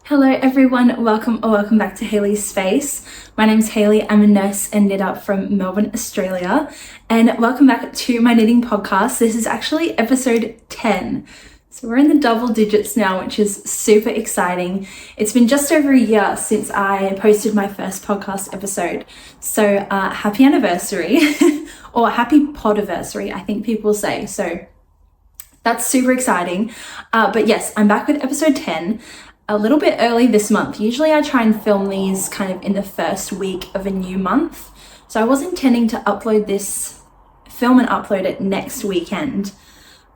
Hello everyone, welcome back to Hayley's Space. My name's Hayley, I'm a nurse and knitter from Melbourne, Australia, and welcome back to my knitting podcast. This is actually episode 10. So we're in the double digits now, which is super exciting. It's been just over a year since I posted my first podcast episode. So happy anniversary or happy podiversary, I think people say. So that's super exciting. But yes, I'm back with episode 10. A little bit early this month. Usually I try and film these kind of in the first week of a new month. So I was intending to film and upload it next weekend.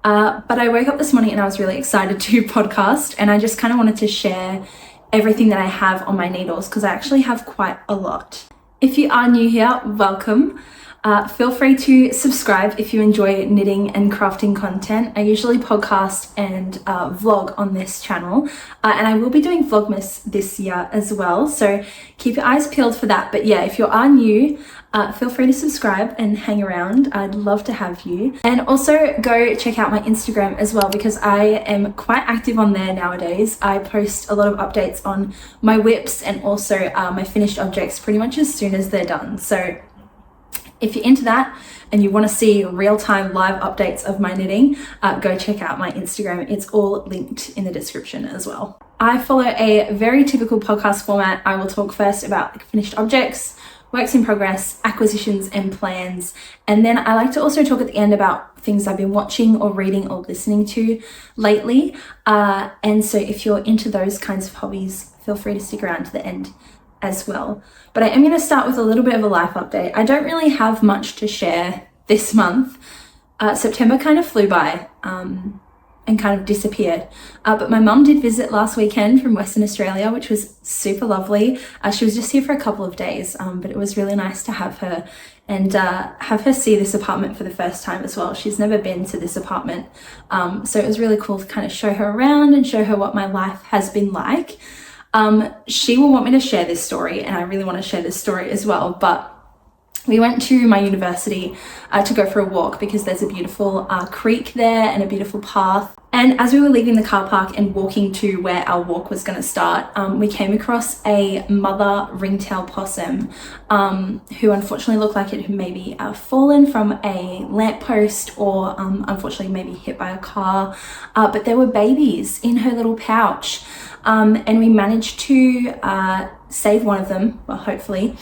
But I woke up this morning and I was really excited to podcast, and I just kind of wanted to share everything that I have on my needles because I actually have quite a lot. If you are new here, welcome. Feel free to subscribe if you enjoy knitting and crafting content. I usually podcast and vlog on this channel, and I will be doing Vlogmas this year as well, so keep your eyes peeled for that. But yeah, if you are new, feel free to subscribe and hang around. I'd love to have you. And also go check out my Instagram as well, because I am quite active on there nowadays. I post a lot of updates on my WIPs and also my finished objects pretty much as soon as they're done. So if you're into that and you want to see real-time live updates of my knitting, go check out my Instagram. It's all linked in the description as well. I follow a very typical podcast format. I will talk first about finished objects, works in progress, acquisitions and plans. And then I like to also talk at the end about things I've been watching or reading or listening to lately. And so if you're into those kinds of hobbies, feel free to stick around to the end as well. But I am going to start with a little bit of a life update. I don't really have much to share this month. September kind of flew by and kind of disappeared. But my mum did visit last weekend from Western Australia, which was super lovely. She was just here for a couple of days, but it was really nice to have her and have her see this apartment for the first time as well. She's never been to this apartment. So it was really cool to kind of show her around and show her what my life has been like. She will want me to share this story, and I really want to share this story as well, but we went to my university to go for a walk because there's a beautiful creek there and a beautiful path. And as we were leaving the car park and walking to where our walk was going to start, we came across a mother ringtail possum who unfortunately looked like it had maybe fallen from a lamppost or unfortunately maybe hit by a car, but there were babies in her little pouch. And we managed to save one of them, well, hopefully.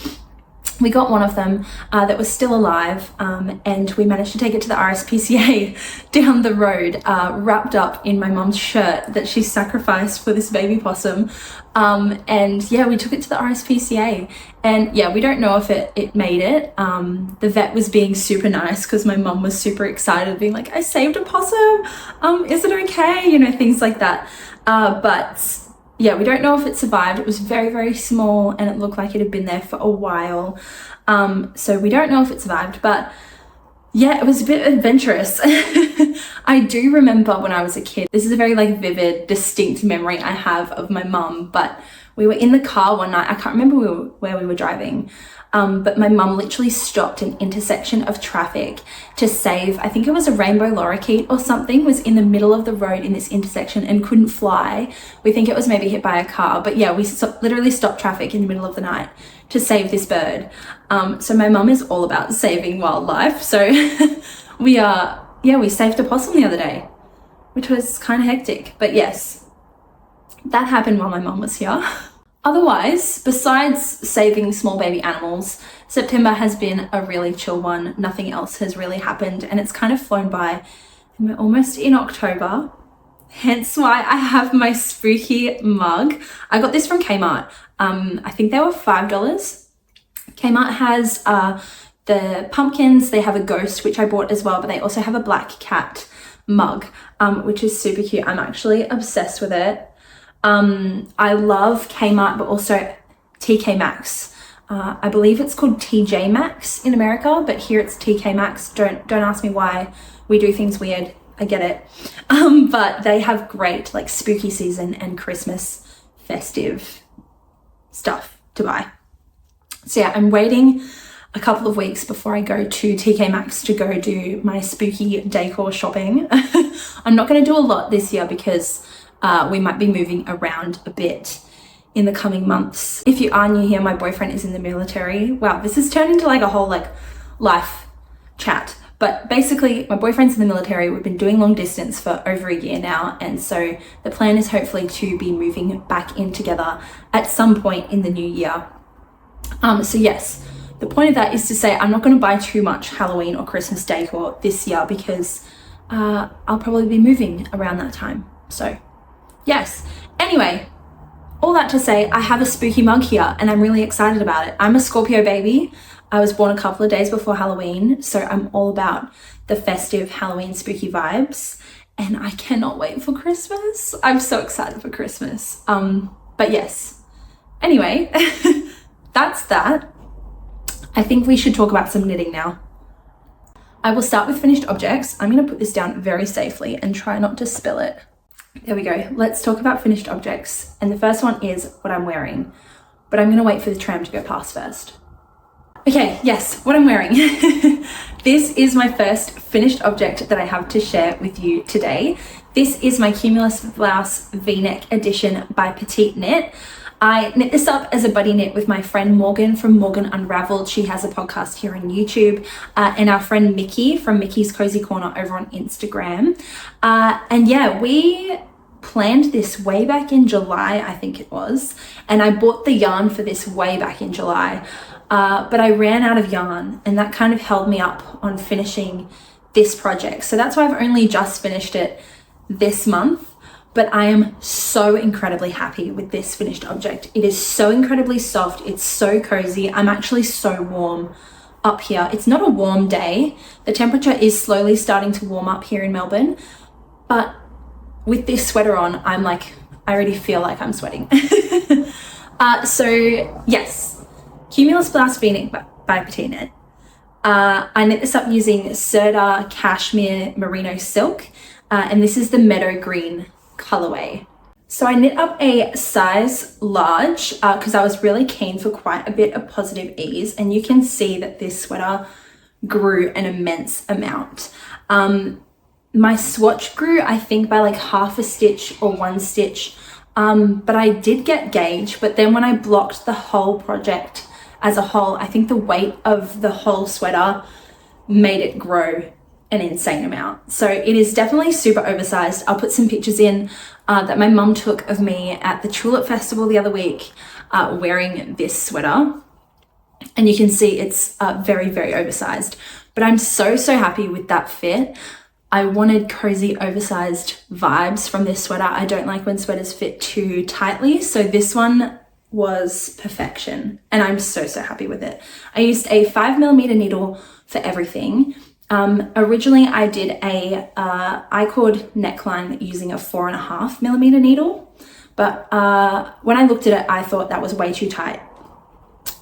We got one of them that was still alive, and we managed to take it to the RSPCA down the road, wrapped up in my mum's shirt that she sacrificed for this baby possum. And yeah, we took it to the RSPCA, and yeah, we don't know if it made it. The vet was being super nice because my mum was super excited, being like, I saved a possum, is it okay? You know, things like that. But yeah, we don't know if it survived. It was very, very small and it looked like it had been there for a while. So we don't know if it survived, but yeah, it was a bit adventurous. I do remember when I was a kid, this is a very vivid, distinct memory I have of my mum, but we were in the car one night. I can't remember where we were driving. But my mum literally stopped an intersection of traffic to save, I think it was a rainbow lorikeet or something, was in the middle of the road in this intersection and couldn't fly. We think it was maybe hit by a car, but yeah, we literally stopped traffic in the middle of the night to save this bird. So my mum is all about saving wildlife. So we saved a possum the other day, which was kind of hectic, but yes, that happened while my mum was here. Otherwise, besides saving small baby animals, September has been a really chill one. Nothing else has really happened, and it's kind of flown by. And we're almost in October, hence why I have my spooky mug. I got this from Kmart. I think they were $5. Kmart has the pumpkins. They have a ghost, which I bought as well, but they also have a black cat mug, which is super cute. I'm actually obsessed with it. I love Kmart, but also TK Maxx. I believe it's called TJ Maxx in America, but here it's TK Maxx. Don't ask me why we do things weird. I get it. But they have great spooky season and Christmas festive stuff to buy. So yeah, I'm waiting a couple of weeks before I go to TK Maxx to go do my spooky decor shopping. I'm not going to do a lot this year because we might be moving around a bit. in the coming months. If you are new here, my boyfriend is in the military. Wow, this has turned into like a whole like life chat. But basically, my boyfriend's in the military. We've been doing long distance for over a year now. And so the plan is hopefully to be moving back in together at some point in the new year. So yes, the point of that is to say I'm not going to buy too much Halloween or Christmas decor this year because I'll probably be moving around that time. So yes, anyway, all that to say, I have a spooky mug here and I'm really excited about it. I'm a Scorpio baby. I was born a couple of days before Halloween, so I'm all about the festive Halloween spooky vibes, and I cannot wait for Christmas. I'm so excited for Christmas. But yes, anyway, that's that. I think we should talk about some knitting now. I will start with finished objects. I'm going to put this down very safely and try not to spill it. There we go. Let's talk about finished objects. And the first one is what I'm wearing, but I'm going to wait for the tram to go past first. Okay, yes, what I'm wearing. This is my first finished object that I have to share with you today. This is my Cumulus blouse V-neck edition by Petite Knit. I knit this up as a buddy knit with my friend Morgan from Morgan Unraveled. She has a podcast here on YouTube, and our friend Mickey from Mickey's Cozy Corner over on Instagram. And yeah, we planned this way back in July, I think it was, and I bought the yarn for this way back in July. But I ran out of yarn and that kind of held me up on finishing this project. So that's why I've only just finished it this month, but I am so incredibly happy with this finished object. It is so incredibly soft. It's so cozy. I'm actually so warm up here. It's not a warm day. The temperature is slowly starting to warm up here in Melbourne, but with this sweater on, I'm like, I already feel like I'm sweating. So yes. Cumulus blouse V-neck by Petite Knit. I knit this up using sirdar, cashmere, merino silk, and this is the meadow green colorway. So I knit up a size large because I was really keen for quite a bit of positive ease, and you can see that this sweater grew an immense amount. My swatch grew, I think, by like half a stitch or one stitch, but I did get gauge, but then when I blocked the whole project as a whole, I think the weight of the whole sweater made it grow an insane amount. So it is definitely super oversized. I'll put some pictures in that my mum took of me at the Tulip Festival the other week wearing this sweater. And you can see it's very, very oversized. But I'm so, so happy with that fit. I wanted cozy, oversized vibes from this sweater. I don't like when sweaters fit too tightly. So this one was perfection and I'm so, so happy with it. I used a 5mm needle for everything. Originally I did a I-cord neckline using a 4.5mm needle, but when I looked at it, I thought that was way too tight.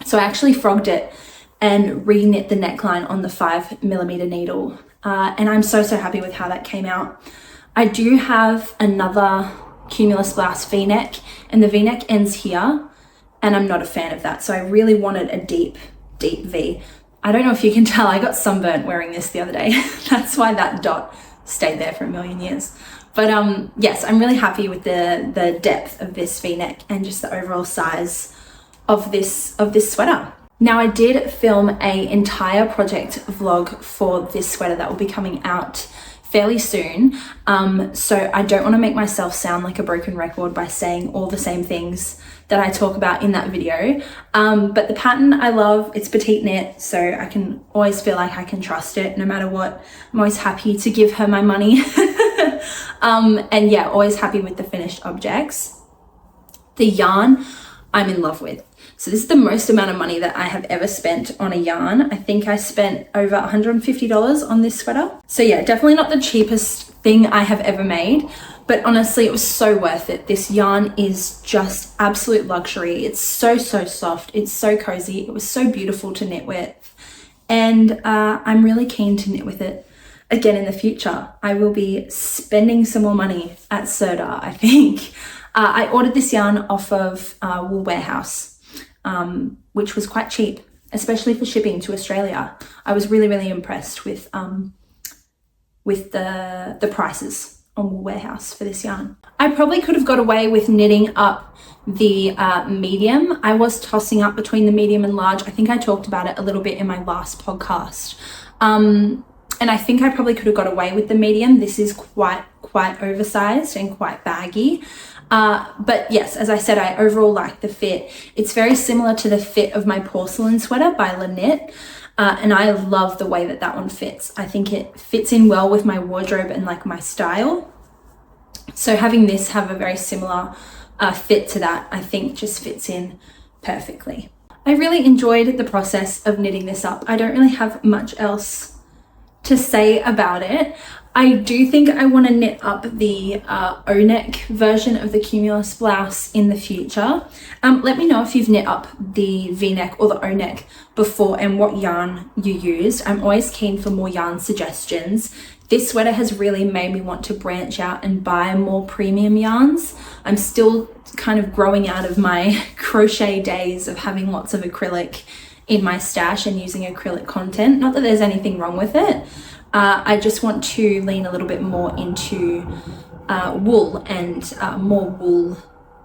So I actually frogged it and re-knit the neckline on the 5mm needle. And I'm so, so happy with how that came out. I do have another Cumulus blouse V-neck, and the V-neck ends here, and I'm not a fan of that. So I really wanted a deep, deep V. I don't know if you can tell, I got sunburnt wearing this the other day. That's why that dot stayed there for a million years. But yes, I'm really happy with the depth of this V-neck and just the overall size of this sweater. Now I did film an entire project vlog for this sweater that will be coming out fairly soon. So I don't want to make myself sound like a broken record by saying all the same things that I talk about in that video. But the pattern I love, it's Petite Knit, so I can always feel like I can trust it no matter what. I'm always happy to give her my money. And yeah, always happy with the finished objects. The yarn I'm in love with. So this is the most amount of money that I have ever spent on a yarn. I think I spent over $150 on this sweater. So yeah, definitely not the cheapest thing I have ever made, but honestly, it was so worth it. This yarn is just absolute luxury. It's so, so soft. It's so cozy. It was so beautiful to knit with. And I'm really keen to knit with it again in the future. I will be spending some more money at Sirdar, I think. I ordered this yarn off of Wool Warehouse, which was quite cheap, especially for shipping to Australia. I was really, really impressed with the prices on Wool Warehouse for this yarn. I probably could have got away with knitting up the medium. I was tossing up between the medium and large. I think I talked about it a little bit in my last podcast. And I think I probably could have got away with the medium. This is quite oversized and quite baggy. But yes, as I said, I overall like the fit. It's very similar to the fit of my porcelain sweater by Knit. And I love the way that one fits. I think it fits in well with my wardrobe and like my style. So having this have a very similar fit to that, I think just fits in perfectly. I really enjoyed the process of knitting this up. I don't really have much else to say about it. I do think I want to knit up the O-neck version of the cumulus blouse in the future. Let me know if you've knit up the V-neck or the O-neck before and what yarn you used. I'm always keen for more yarn suggestions. This sweater has really made me want to branch out and buy more premium yarns. I'm still kind of growing out of my crochet days of having lots of acrylic in my stash and using acrylic content. Not that there's anything wrong with it. I just want to lean a little bit more into wool and more wool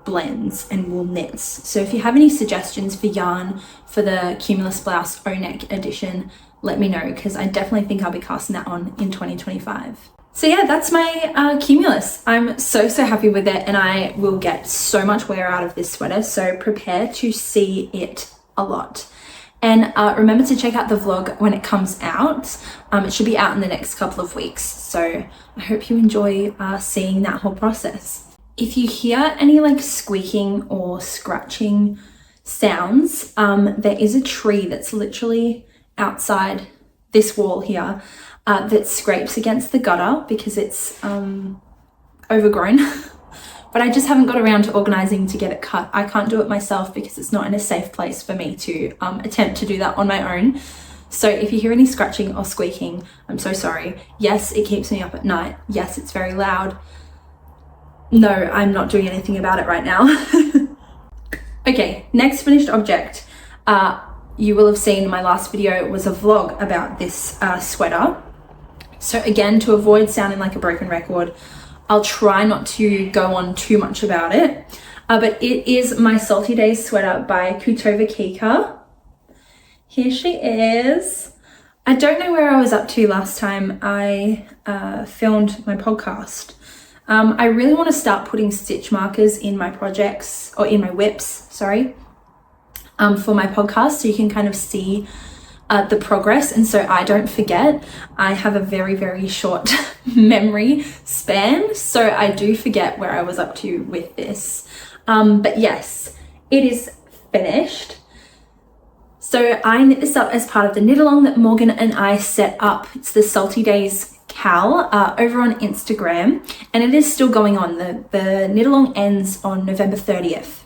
blends and wool knits. So if you have any suggestions for yarn for the cumulus blouse O-neck edition, let me know, because I definitely think I'll be casting that on in 2025. So yeah, that's my cumulus. I'm so happy with it, and I will get so much wear out of this sweater, so prepare to see it a lot. And remember to check out the vlog when it comes out. It should be out in the next couple of weeks. So I hope you enjoy seeing that whole process. If you hear any like squeaking or scratching sounds, there is a tree that's literally outside this wall here that scrapes against the gutter because it's overgrown. But I just haven't got around to organising to get it cut. I can't do it myself because it's not in a safe place for me to attempt to do that on my own. So if you hear any scratching or squeaking, I'm so sorry. Yes, it keeps me up at night. Yes, it's very loud. No, I'm not doing anything about it right now. Okay, next finished object. You will have seen my last video was a vlog about this sweater. So again, to avoid sounding like a broken record, I'll try not to go on too much about it, but it is my Salty Days sweater by Kutovakika. Here she is. I don't know where I was up to last time I filmed my podcast. I really want to start putting stitch markers in my projects, or in my WIPs, sorry, for my podcast, so you can kind of see the progress, and so I don't forget. I have a very short memory span, so I do forget where I was up to with this. But yes, it is finished. So I knit this up as part of the knit along that Morgan and I set up. It's the Salty Days Cal over on Instagram, and it is still going on. The knit along ends on November 30th.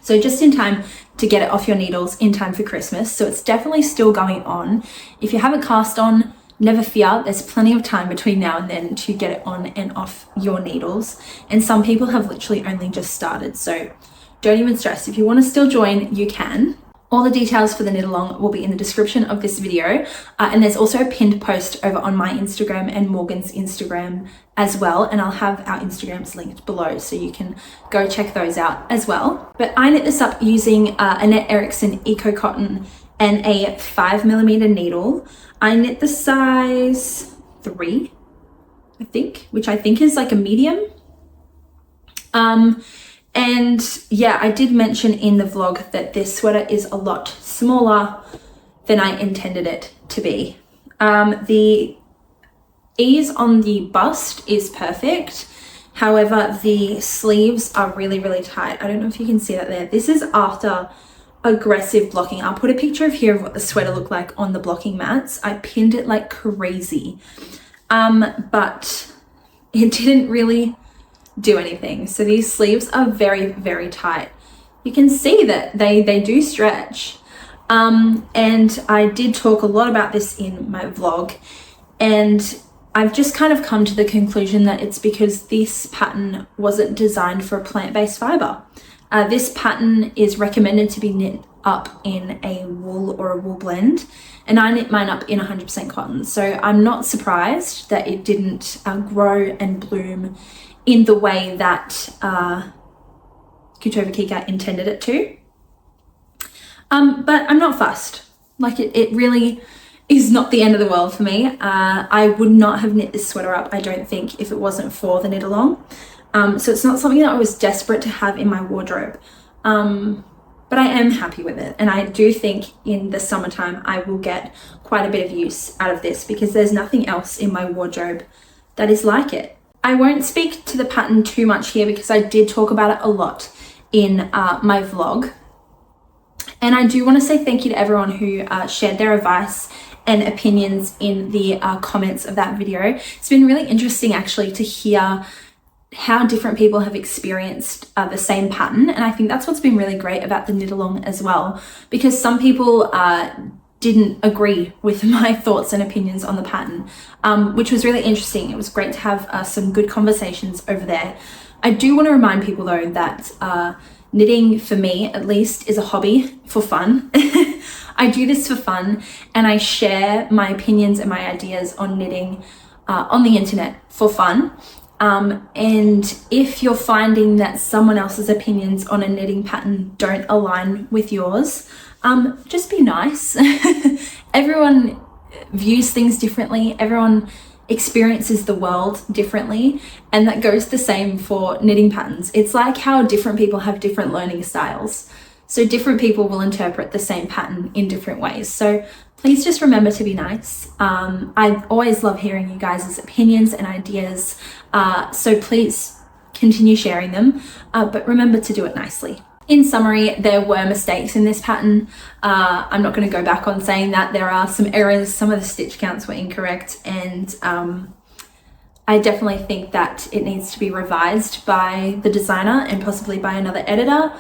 So just in time to get it off your needles in time for Christmas. So it's definitely still going on. If you haven't cast on, never fear, there's plenty of time between now and then to get it on and off your needles. And some people have literally only just started, so don't even stress. If you want to still join, you can. All the details for the knit along will be in the description of this video. And there's also a pinned post over on my Instagram and Morgan's Instagram as well. And I'll have our Instagrams linked below, so you can go check those out as well. But I knit this up using Annette Erickson Eco Cotton and a 5mm needle. I knit the size 3, I think, which I think is like a medium. And yeah, I did mention in the vlog that this sweater is a lot smaller than I intended it to be. The ease on the bust is perfect. However, the sleeves are really tight. I don't know if you can see that there. This is after aggressive blocking. I'll put a picture of here of what the sweater looked like on the blocking mats. I pinned it like crazy, but it didn't really do anything. So these sleeves are very tight. You can see that they do stretch. And I did talk a lot about this in my vlog, and I've just kind of come to the conclusion that it's because this pattern wasn't designed for a plant-based fiber. This pattern is recommended to be knit up in a wool or a wool blend, and I knit mine up in 100% cotton. So I'm not surprised that it didn't grow and bloom in the way that kutovakika intended it to. But I'm not fussed. Like it really is not the end of the world for me. I would not have knit this sweater up, I don't think, if it wasn't for the knit along. So it's not something that I was desperate to have in my wardrobe. But I am happy with it. And I do think in the summertime, I will get quite a bit of use out of this because there's nothing else in my wardrobe that is like it. I won't speak to the pattern too much here because I did talk about it a lot in my vlog. And I do want to say thank you to everyone who shared their advice and opinions in the comments of that video. It's been really interesting actually to hear how different people have experienced the same pattern, and I think that's what's been really great about the knit along as well, because some people didn't agree with my thoughts and opinions on the pattern, which was really interesting. It was great to have some good conversations over there. I do want to remind people though that knitting, for me at least, is a hobby for fun. I do this for fun, and I share my opinions and my ideas on knitting on the internet for fun. And if you're finding that someone else's opinions on a knitting pattern don't align with yours, just be nice. Everyone views things differently. Everyone experiences the world differently. And that goes the same for knitting patterns. It's like how different people have different learning styles. So different people will interpret the same pattern in different ways. So please just remember to be nice. I always love hearing you guys' opinions and ideas. So please continue sharing them, but remember to do it nicely. In summary, there were mistakes in this pattern. I'm not going to go back on saying that. There are some errors. Some of the stitch counts were incorrect, and I definitely think that it needs to be revised by the designer and possibly by another editor,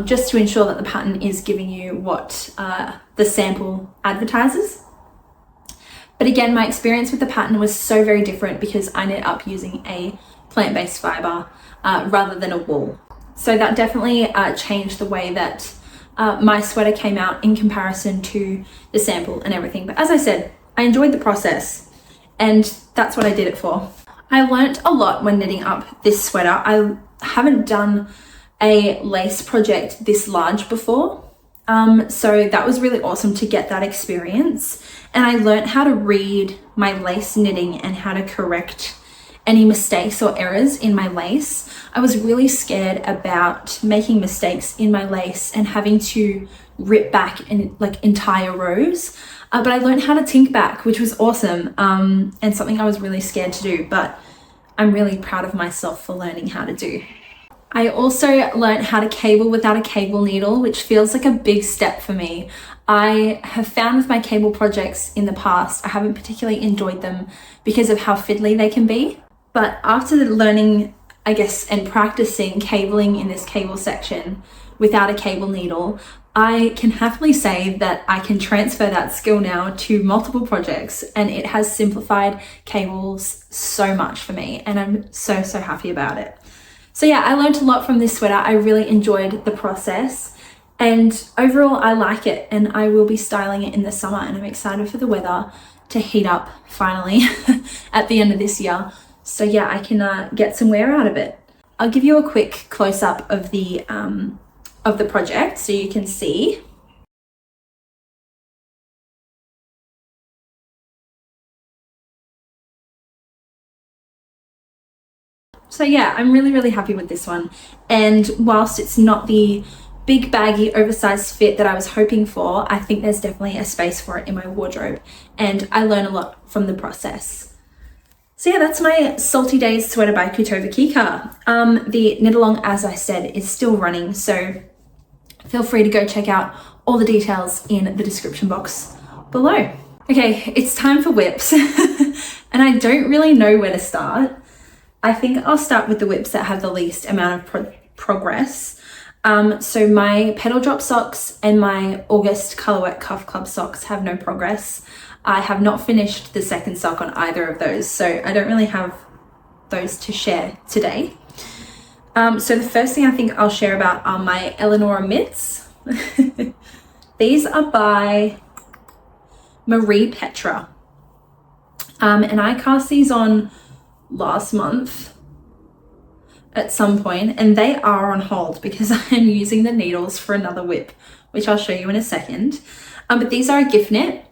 just to ensure that the pattern is giving you what the sample advertises. But again, my experience with the pattern was so very different because I knit up using a plant-based fiber rather than a wool. So that definitely changed the way that my sweater came out in comparison to the sample and everything. But as I said, I enjoyed the process, and that's what I did it for. I learnt a lot when knitting up this sweater. I haven't done a lace project this large before. So that was really awesome to get that experience. And I learnt how to read my lace knitting and how to correct any mistakes or errors in my lace. I was really scared about making mistakes in my lace and having to rip back in like entire rows. But I learned how to tink back, which was awesome, and something I was really scared to do, but I'm really proud of myself for learning how to do. I also learned how to cable without a cable needle, which feels like a big step for me. I have found with my cable projects in the past, I haven't particularly enjoyed them because of how fiddly they can be. But after learning, I guess, and practicing cabling in this cable section without a cable needle, I can happily say that I can transfer that skill now to multiple projects, and it has simplified cables so much for me, and I'm so happy about it. So yeah, I learned a lot from this sweater. I really enjoyed the process, and overall I like it, and I will be styling it in the summer, and I'm excited for the weather to heat up finally at the end of this year. So yeah, I can get some wear out of it. I'll give you a quick close-up of the project so you can see. So yeah, I'm really happy with this one. And whilst it's not the big baggy oversized fit that I was hoping for, I think there's definitely a space for it in my wardrobe, and I learn a lot from the process. So yeah, that's my Salty Days sweater by kutovakika. The knit along, as I said, is still running, so feel free to go check out all the details in the description box below. Okay, it's time for whips, and I don't really know where to start. I think I'll start with the whips that have the least amount of progress. So my petal drop socks and my August Colourwork Cuff Club socks have no progress. I have not finished the second sock on either of those, so I don't really have those to share today. So the first thing I think I'll share about are my Eleanora mitts. These are by Petra. And I cast these on last month, at some point, and they are on hold because I am using the needles for another WIP, which I'll show you in a second. But these are a gift knit,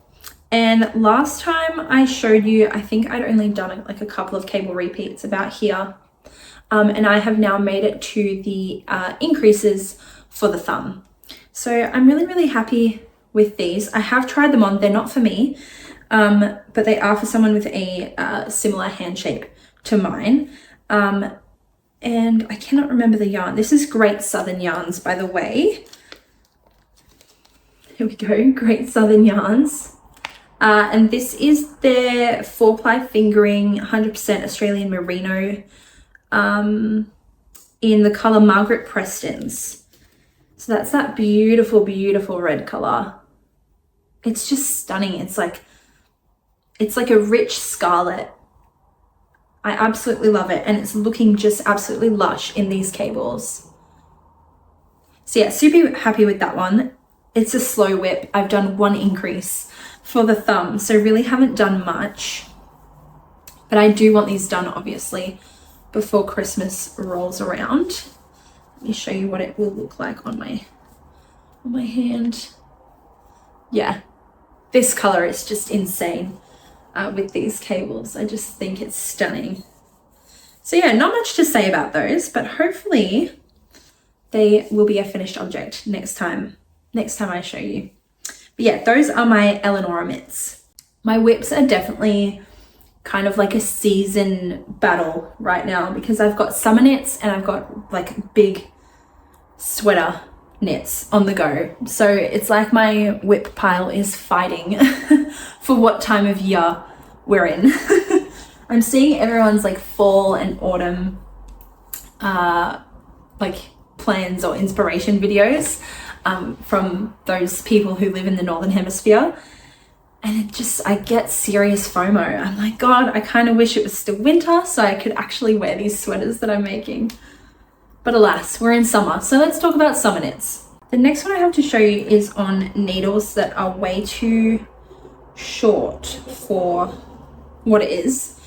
and last time I showed you, I think I'd only done like a couple of cable repeats about here, and I have now made it to the increases for the thumb. So I'm really happy with these. I have tried them on, they're not for me, but they are for someone with a similar hand shape to mine. And I cannot remember the yarn. This is Great Southern Yarns, by the way. Here we go, Great Southern Yarns. And this is their 4-ply fingering, 100% Australian merino, in the colour Margaret Preston's. So that's that beautiful red colour. It's just stunning. It's like a rich scarlet. I absolutely love it, and it's looking just absolutely lush in these cables. So yeah, super happy with that one. It's a slow WIP. I've done 1 increase for the thumb, so really haven't done much. But I do want these done, obviously, before Christmas rolls around. Let me show you what it will look like on my hand. Yeah, this color is just insane. With these cables, I just think it's stunning. So yeah, not much to say about those, but hopefully they will be a finished object next time I show you. But yeah, those are my Eleanora mitts. My WIPs are definitely kind of like a season battle right now because I've got summer knits and I've got like big sweater knits on the go. So it's like my WIP pile is fighting for what time of year we're in. I'm seeing everyone's like fall and autumn like plans or inspiration videos from those people who live in the Northern Hemisphere, and I get serious FOMO. I'm like, God, I kind of wish it was still winter so I could actually wear these sweaters that I'm making. But alas, we're in summer, so let's talk about summer knits. The next one I have to show you is on needles that are way too short for what it is.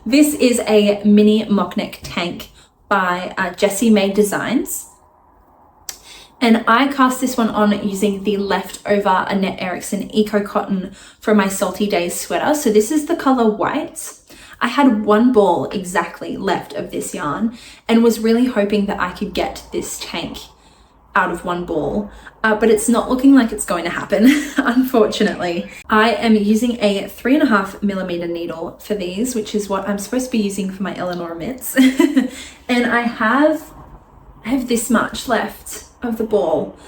This is a mini mock neck tank by Jessie Made Designs. And I cast this one on using the leftover Annette Erickson Eco Cotton from my Salty Days sweater. So this is the color white. I had 1 ball exactly left of this yarn and was really hoping that I could get this tank out of 1 ball, but it's not looking like it's going to happen, unfortunately. I am using a 3.5mm needle for these, which is what I'm supposed to be using for my Eleanora mitts. And I have this much left of the ball,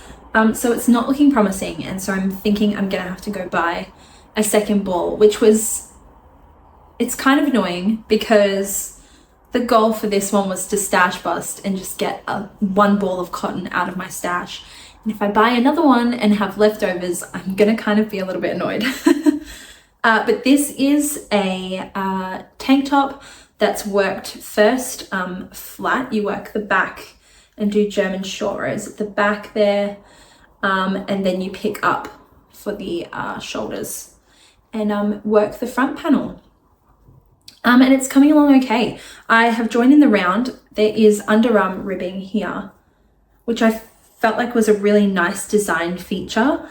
so it's not looking promising, and so I'm thinking I'm gonna have to go buy a second ball, it's kind of annoying because the goal for this one was to stash bust and just get 1 ball of cotton out of my stash. And if I buy another one and have leftovers, I'm gonna kind of be a little bit annoyed. But this is a tank top that's worked first flat. You work the back and do German short rows at the back there, and then you pick up for the shoulders and work the front panel. And it's coming along okay. I have joined in the round. There is underarm ribbing here, which I felt like was a really nice design feature,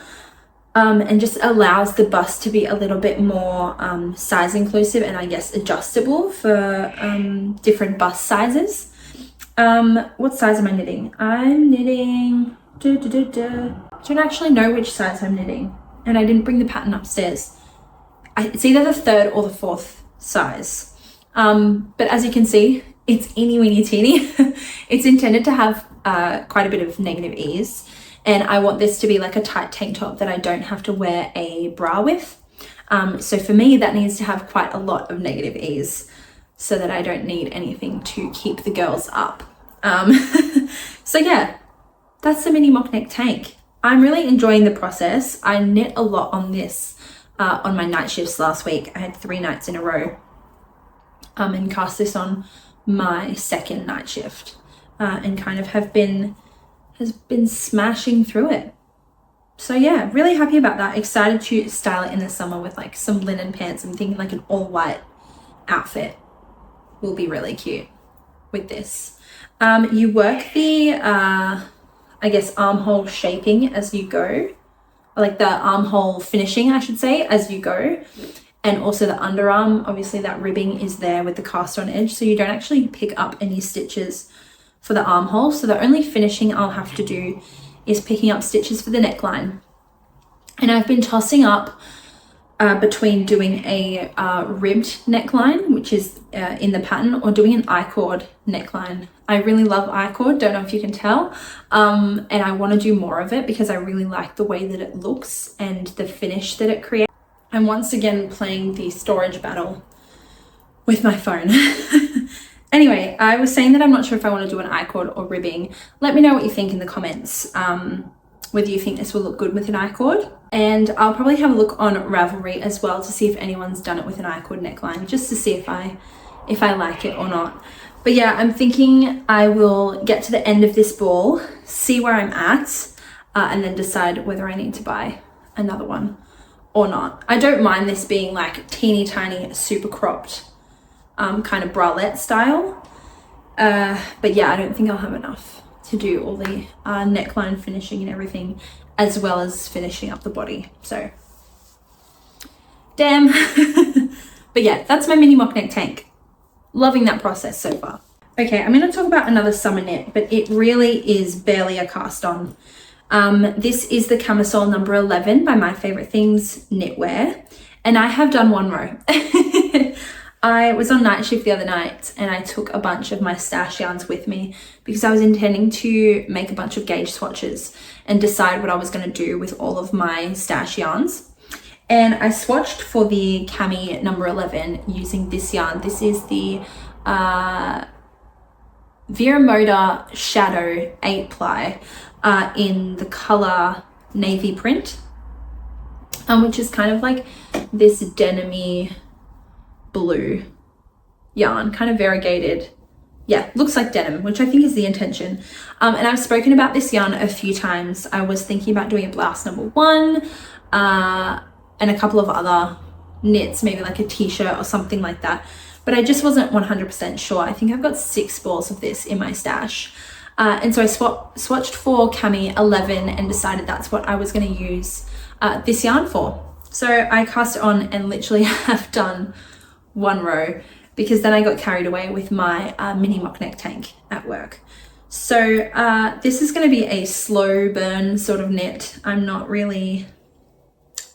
and just allows the bust to be a little bit more size inclusive and I guess adjustable for different bust sizes. What size am I knitting? I'm knitting, I don't actually know which size I'm knitting, and I didn't bring the pattern upstairs. It's either the 3rd or the 4th size, but as you can see, it's eeny weeny teeny. It's intended to have quite a bit of negative ease, and I want this to be like a tight tank top that I don't have to wear a bra with, so for me that needs to have quite a lot of negative ease so that I don't need anything to keep the girls up. So yeah, that's the mini mock neck tank. I'm really enjoying the process. I knit a lot on this on my night shifts last week. I had 3 nights in a row, and cast this on my 2nd night shift, and kind of has been smashing through it. So yeah, really happy about that. Excited to style it in the summer with like some linen pants. I'm thinking like an all white outfit will be really cute. with this. You work the, I guess, armhole shaping as you go, like the armhole finishing, I should say, as you go. And also the underarm, obviously that ribbing is there with the cast on edge, so you don't actually pick up any stitches for the armhole. So the only finishing I'll have to do is picking up stitches for the neckline. And I've been tossing up between doing a ribbed neckline, which is in the pattern, or doing an I-cord neckline. I really love I-cord, don't know if you can tell, and I want to do more of it because I really like the way that it looks and the finish that it creates. I'm once again playing the storage battle with my phone. Anyway, I was saying that I'm not sure if I want to do an I-cord or ribbing. Let me know what you think in the comments, whether you think this will look good with an I-cord. And I'll probably have a look on Ravelry as well to see if anyone's done it with an I-cord neckline, just to see if I like it or not. But yeah, I'm thinking I will get to the end of this ball, see where I'm at, and then decide whether I need to buy another one or not. I don't mind this being like teeny tiny, super cropped kind of bralette style. But yeah, I don't think I'll have enough to do all the neckline finishing and everything, as well as finishing up the body. So, damn. But yeah, that's my mini mock neck tank. Loving that process so far. Okay, I'm going to talk about another summer knit, but it really is barely a cast on. This is the camisole number 11 by My Favorite Things Knitwear, and I have done one row. I was on night shift the other night and I took a bunch of my stash yarns with me because I was intending to make a bunch of gauge swatches and decide what I was going to do with all of my stash yarns. And I swatched for the cami number 11 using this yarn. This is the Vera Moda Shadow 8 ply in the color navy print, which is kind of like this denim-y blue yarn, kind of variegated. Yeah, looks like denim, which I think is the intention. And I've spoken about this yarn a few times. I was thinking about doing a blouse number 1 and a couple of other knits, maybe like a t-shirt or something like that, but I just wasn't 100% sure. I think I've got 6 balls of this in my stash. And so I swatched for cami 11 and decided that's what I was going to use this yarn for. So I cast it on and literally have done one row because then I got carried away with my mini mock neck tank at work. So this is going to be a slow burn sort of knit. I'm not really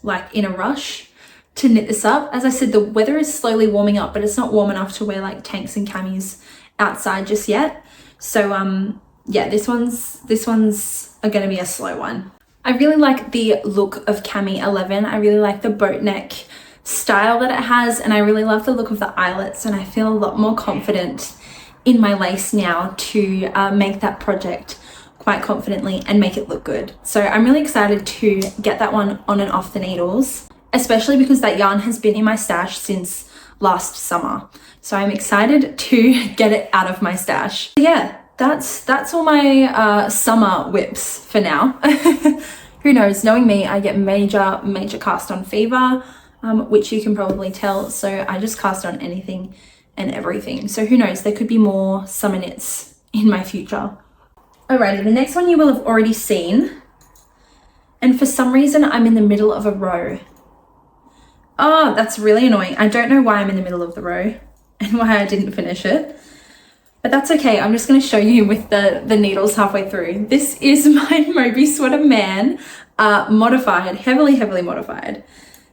like in a rush to knit this up. As I said, the weather is slowly warming up, but it's not warm enough to wear like tanks and camis outside just yet. So yeah, this one's going to be a slow one. I really like the look of cami 11. I really like the boat neck style that it has, and I really love the look of the eyelets, and I feel a lot more confident in my lace now to make that project quite confidently and make it look good. So I'm really excited to get that one on and off the needles, especially because that yarn has been in my stash since last summer. So I'm excited to get it out of my stash. Yeah, that's all my summer whips for now. Who knows, knowing me, I get major cast on fever, which you can probably tell. So I just cast on anything and everything. So who knows, there could be more summer knits in my future. Alrighty, the next one you will have already seen. And for some reason, I'm in the middle of a row. Oh, that's really annoying. I don't know why I'm in the middle of the row and why I didn't finish it. But that's okay. I'm just going to show you with the needles halfway through. This is my Moby Sweater Man, modified, heavily modified.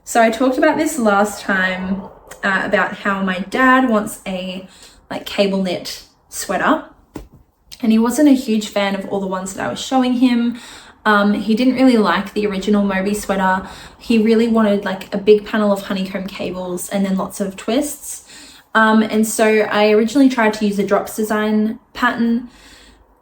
So I talked about this last time about how my dad wants a like cable knit sweater, and he wasn't a huge fan of all the ones that I was showing him. He didn't really like the original Moby sweater. He really wanted like a big panel of honeycomb cables and then lots of twists. And so I originally tried to use a drops design pattern,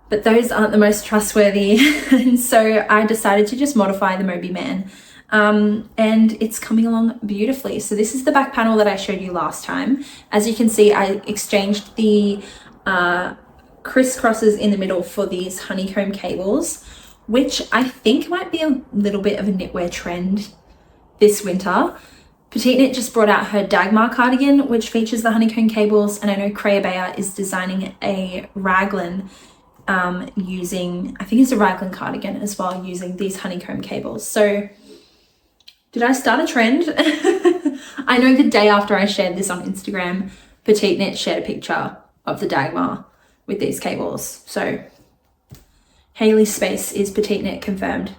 but those aren't the most trustworthy. And so I decided to just modify the Moby Man. And it's coming along beautifully. So this is the back panel that I showed you last time. As you can see, I exchanged the crisscrosses in the middle for these honeycomb cables, which I think might be a little bit of a knitwear trend this winter. Petite Knit just brought out her Dagmar cardigan, which features the honeycomb cables, and I know Creabea is designing a raglan using, I think it's a raglan cardigan as well, using these honeycomb cables. So did I start a trend? I know the day after I shared this on Instagram, Petite Knit shared a picture of the Dagmar with these cables. So Hayley's space is Petite Knit confirmed.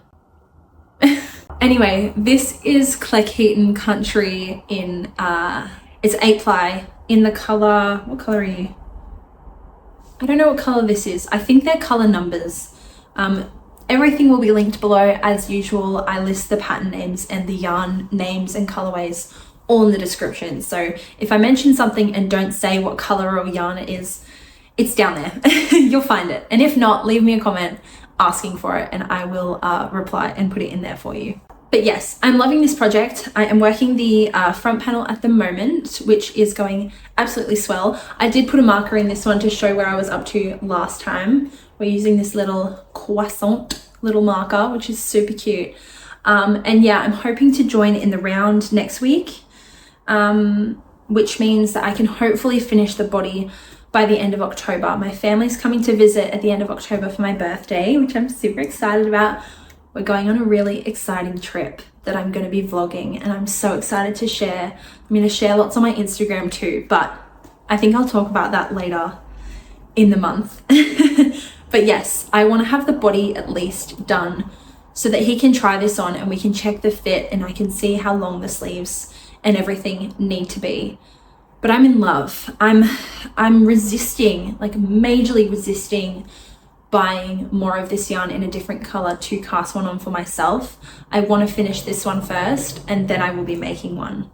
Anyway, this is Cleckheaton Country in, it's 8-ply in the colour, what colour are you? I don't know what colour this is. I think they're colour numbers. Everything will be linked below as usual. I list the pattern names and the yarn names and colourways all in the description. So if I mention something and don't say what colour or yarn it is, it's down there. You'll find it. And if not, leave me a comment asking for it and I will reply and put it in there for you. But yes, I'm loving this project. I am working the front panel at the moment, which is going absolutely swell. I did put a marker in this one to show where I was up to last time. We're using this little croissant little marker, which is super cute. And yeah, I'm hoping to join in the round next week, which means that I can hopefully finish the body by the end of October. My family's coming to visit at the end of October for my birthday, which I'm super excited about. We're going on a really exciting trip that I'm going to be vlogging and I'm so excited to share. I'm going to share lots on my Instagram too, but I think I'll talk about that later in the month. But yes, I want to have the body at least done so that he can try this on and we can check the fit and I can see how long the sleeves and everything need to be. But I'm in love. I'm resisting, like majorly resisting buying more of this yarn in a different color to cast one on for myself. I want to finish this one first and then I will be making one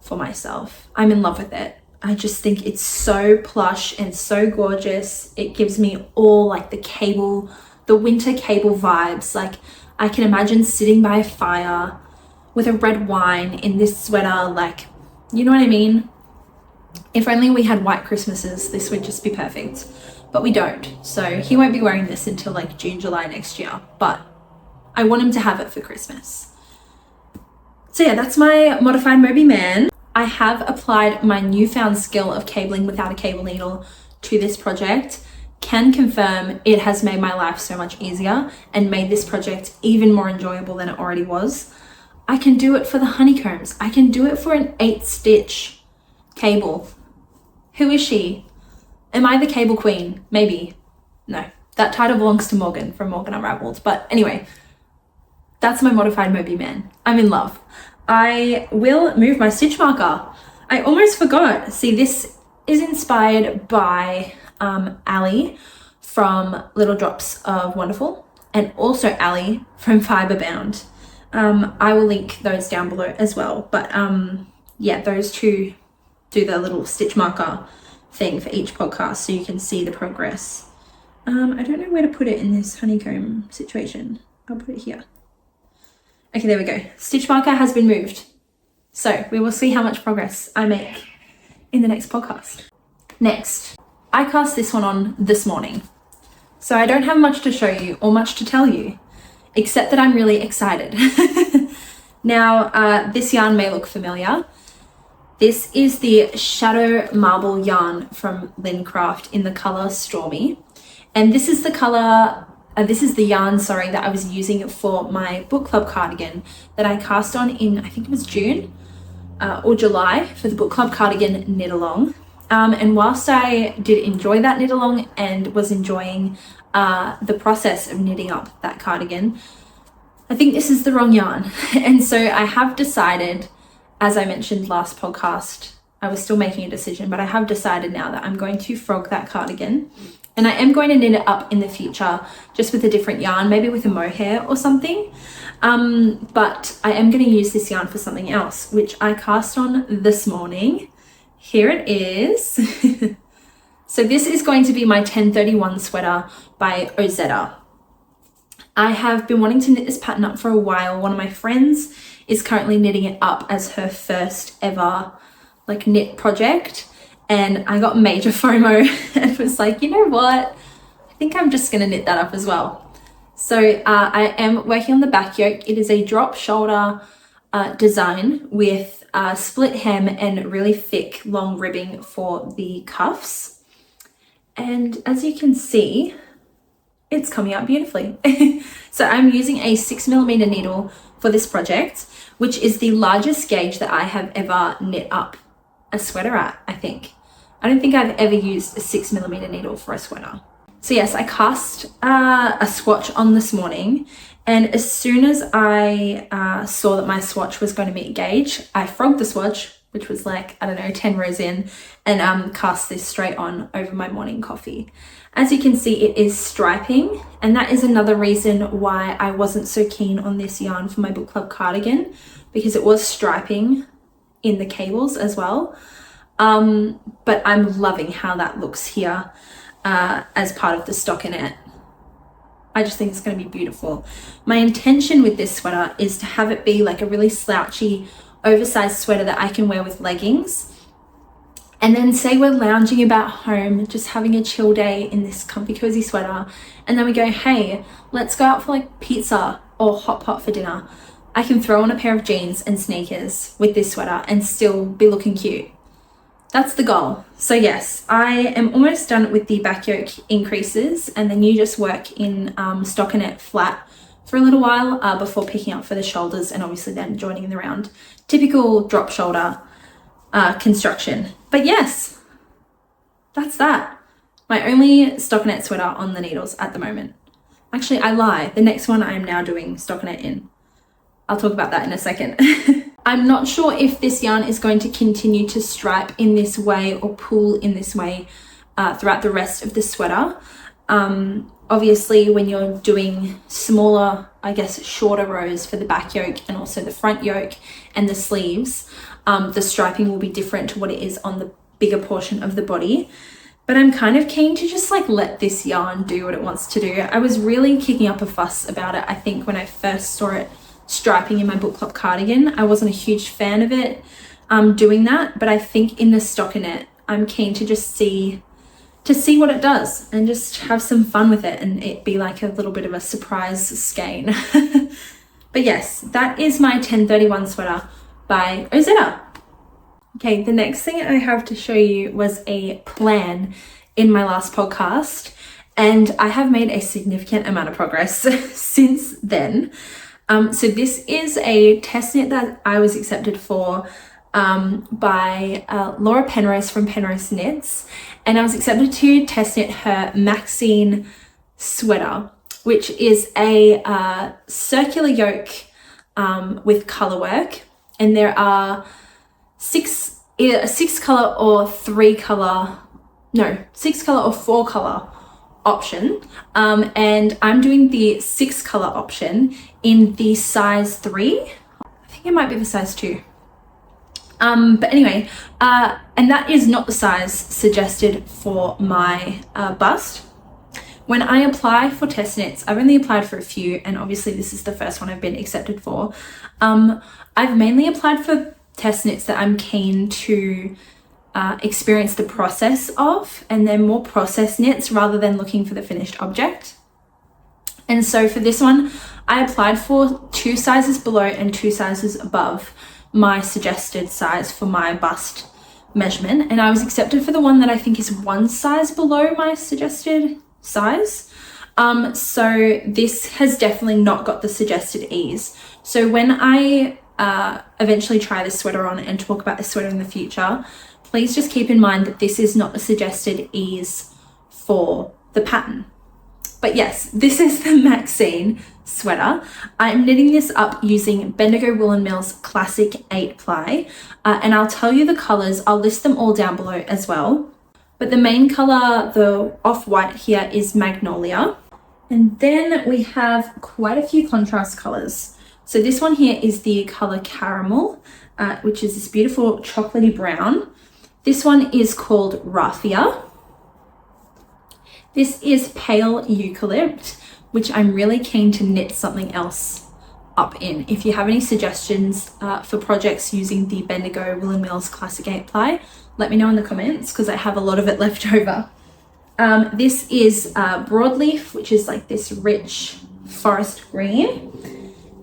for myself. I'm in love with it. I just think it's so plush and so gorgeous. It gives me all like the cable, the winter cable vibes. Like I can imagine sitting by a fire with a red wine in this sweater, like, you know what I mean? If only we had white Christmases, this would just be perfect. But we don't. So he won't be wearing this until like June, July next year. But I want him to have it for Christmas. So yeah, that's my modified Moby man. I have applied my newfound skill of cabling without a cable needle to this project. Can confirm it has made my life so much easier and made this project even more enjoyable than it already was. I can do it for the honeycombs. I can do it for an 8-stitch cable. Who is she? Am I the cable queen? Maybe. No, that title belongs to Morgan from Morgan Unraveled. But anyway, that's my modified Moby man. I'm in love. I will move my stitch marker. I almost forgot. See, this is inspired by Ali from Little Drops of Wonderful and also Ali from Fiberbound. I will link those down below as well. But yeah, those two do the little stitch marker thing for each podcast so you can see the progress. I don't know where to put it in this honeycomb situation. I'll put it here. Okay, there we go. Stitch marker has been moved. So we will see how much progress I make in the next podcast. Next, I cast this one on this morning. So I don't have much to show you or much to tell you, except that I'm really excited. Now, this yarn may look familiar. This is the Shadow Marble yarn from Lincraft in the color Stormy. And this is the color, this is the yarn, sorry, that I was using for my book club cardigan that I cast on in, I think it was June or July for the book club cardigan knit along. And whilst I did enjoy that knit along and was enjoying the process of knitting up that cardigan, I think this is the wrong yarn. And so I have decided, as I mentioned last podcast, I was still making a decision, but I have decided now that I'm going to frog that cardigan and I am going to knit it up in the future just with a different yarn, maybe with a mohair or something. But I am going to use this yarn for something else, which I cast on this morning. Here it is. So this is going to be my 1031 sweater by Ozetta. I have been wanting to knit this pattern up for a while. One of my friends is currently knitting it up as her first ever like knit project. And I got major FOMO and was like, you know what? I think I'm just gonna knit that up as well. So I am working on the back yoke. It is a drop shoulder design with split hem and really thick long ribbing for the cuffs. And as you can see, it's coming out beautifully. So I'm using a 6mm needle for this project, which is the largest gauge that I have ever knit up a sweater at, I think. I don't think I've ever used a 6mm needle for a sweater. So yes, I cast a swatch on this morning, and as soon as I saw that my swatch was going to meet gauge, I frogged the swatch, which was like, I don't know, 10 rows in, and cast this straight on over my morning coffee. As you can see, it is striping, and that is another reason why I wasn't so keen on this yarn for my book club cardigan, because it was striping in the cables as well. But I'm loving how that looks here as part of the stockinette. I just think it's going to be beautiful. My intention with this sweater is to have it be like a really slouchy, oversized sweater that I can wear with leggings. And then say we're lounging about home, just having a chill day in this comfy cozy sweater, and then we go, hey, let's go out for like pizza or hot pot for dinner. I can throw on a pair of jeans and sneakers with this sweater and still be looking cute. That's the goal. So yes, I am almost done with the back yoke increases, and then you just work in stockinette flat for a little while before picking up for the shoulders and obviously then joining the round. Typical drop shoulder construction. But yes, that's that. My only stockinette sweater on the needles at the moment. Actually, I lie. The next one I am now doing stockinette in. I'll talk about that in a second. I'm not sure if this yarn is going to continue to stripe in this way or pull in this way throughout the rest of the sweater. Obviously, when you're doing smaller, I guess, shorter rows for the back yoke and also the front yoke and the sleeves, the striping will be different to what it is on the bigger portion of the body. But I'm kind of keen to just like let this yarn do what it wants to do. I was really kicking up a fuss about it, I think, when I first saw it striping in my book club cardigan. I wasn't a huge fan of it doing that, but I think in the stockinette, I'm keen to just see what it does and just have some fun with it and it be like a little bit of a surprise skein. But yes, that is my 1031 sweater by Ozetta. Okay, the next thing I have to show you was a plan in my last podcast, and I have made a significant amount of progress since then. So this is a test knit that I was accepted for by Laura Penrose from Penrose Knits, and I was accepted to test knit her Maxine sweater, which is a circular yoke with colourwork, and there are either a 6-colour or 3-colour, no, 6-colour or 4-colour option, and I'm doing the 6-colour option in the size 3. I think it might be the size 2. But anyway, and that is not the size suggested for my bust. When I apply for test knits, I've only applied for a few, and obviously this is the first one I've been accepted for. I've mainly applied for test knits that I'm keen to experience the process of, and they're more process knits rather than looking for the finished object. And so for this one, I applied for 2 sizes below and 2 sizes above my suggested size for my bust measurement, and I was accepted for the one that I think is 1 size below my suggested size. So this has definitely not got the suggested ease. So when I eventually try this sweater on and talk about this sweater in the future, please just keep in mind that this is not the suggested ease for the pattern. But yes, this is the Maxine sweater. I'm knitting this up using Bendigo Woolen Mill's Classic 8 ply, and I'll tell you the colours. I'll list them all down below as well. But the main colour, the off-white here, is Magnolia. And then we have quite a few contrast colours. So this one here is the colour Caramel, which is this beautiful chocolatey brown. This one is called Raffia. This is Pale Eucalypt, which I'm really keen to knit something else up in. If you have any suggestions for projects using the Bendigo Woolen Mill's Classic 8 ply, let me know in the comments because I have a lot of it left over. This is Broadleaf, which is like this rich forest green.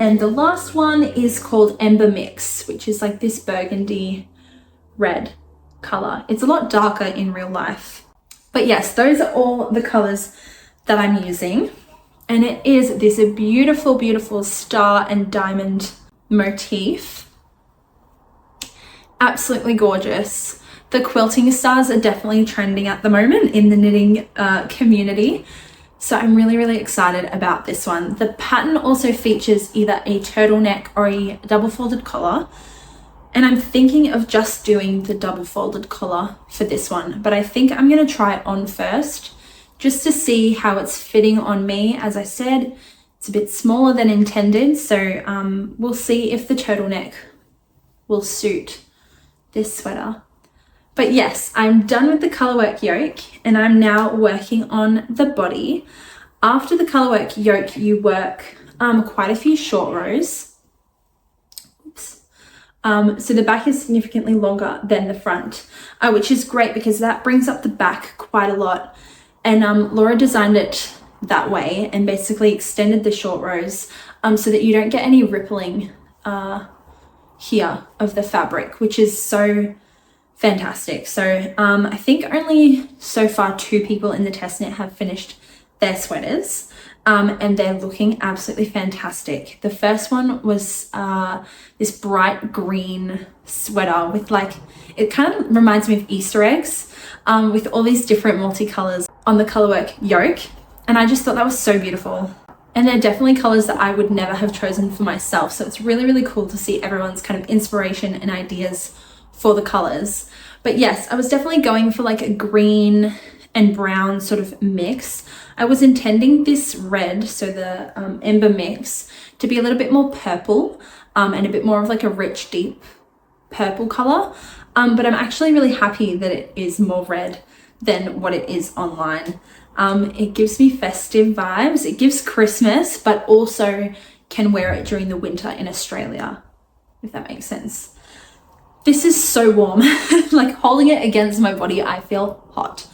And the last one is called Ember Mix, which is like this burgundy red color. It's a lot darker in real life. But yes, those are all the colors that I'm using. And it is this beautiful, beautiful star and diamond motif. Absolutely gorgeous. The quilting stars are definitely trending at the moment in the knitting community. So I'm really, really excited about this one. The pattern also features either a turtleneck or a double folded collar. And I'm thinking of just doing the double folded collar for this one, but I think I'm gonna try it on first just to see how it's fitting on me. As I said, it's a bit smaller than intended. So we'll see if the turtleneck will suit this sweater. But yes, I'm done with the colourwork yoke and I'm now working on the body. After the colourwork yoke, you work quite a few short rows. Oops. So the back is significantly longer than the front, which is great because that brings up the back quite a lot. And Laura designed it that way and basically extended the short rows so that you don't get any rippling here of the fabric, which is so fantastic. So I think only so far 2 people in the test knit have finished their sweaters and they're looking absolutely fantastic. The first one was this bright green sweater with like, it kind of reminds me of Easter eggs with all these different multicolors on the colourwork yoke, and I just thought that was so beautiful. And they're definitely colors that I would never have chosen for myself, so it's really, really cool to see everyone's kind of inspiration and ideas for the colors. But yes, I was definitely going for like a green and brown sort of mix. I was intending this red, so the Ember Mix, to be a little bit more purple and a bit more of like a rich, deep purple color. But I'm actually really happy that it is more red than what it is online. It gives me festive vibes. It gives Christmas, but also can wear it during the winter in Australia, if that makes sense. This is so warm, like holding it against my body, I feel hot.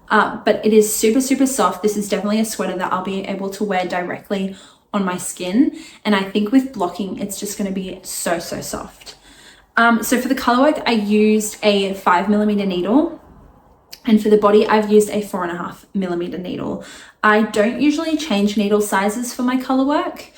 But it is super, super soft. This is definitely a sweater that I'll be able to wear directly on my skin. And I think with blocking, it's just gonna be so, so soft. So for the colorwork, I used a 5mm needle. And for the body, I've used a 4.5mm needle. I don't usually change needle sizes for my colorwork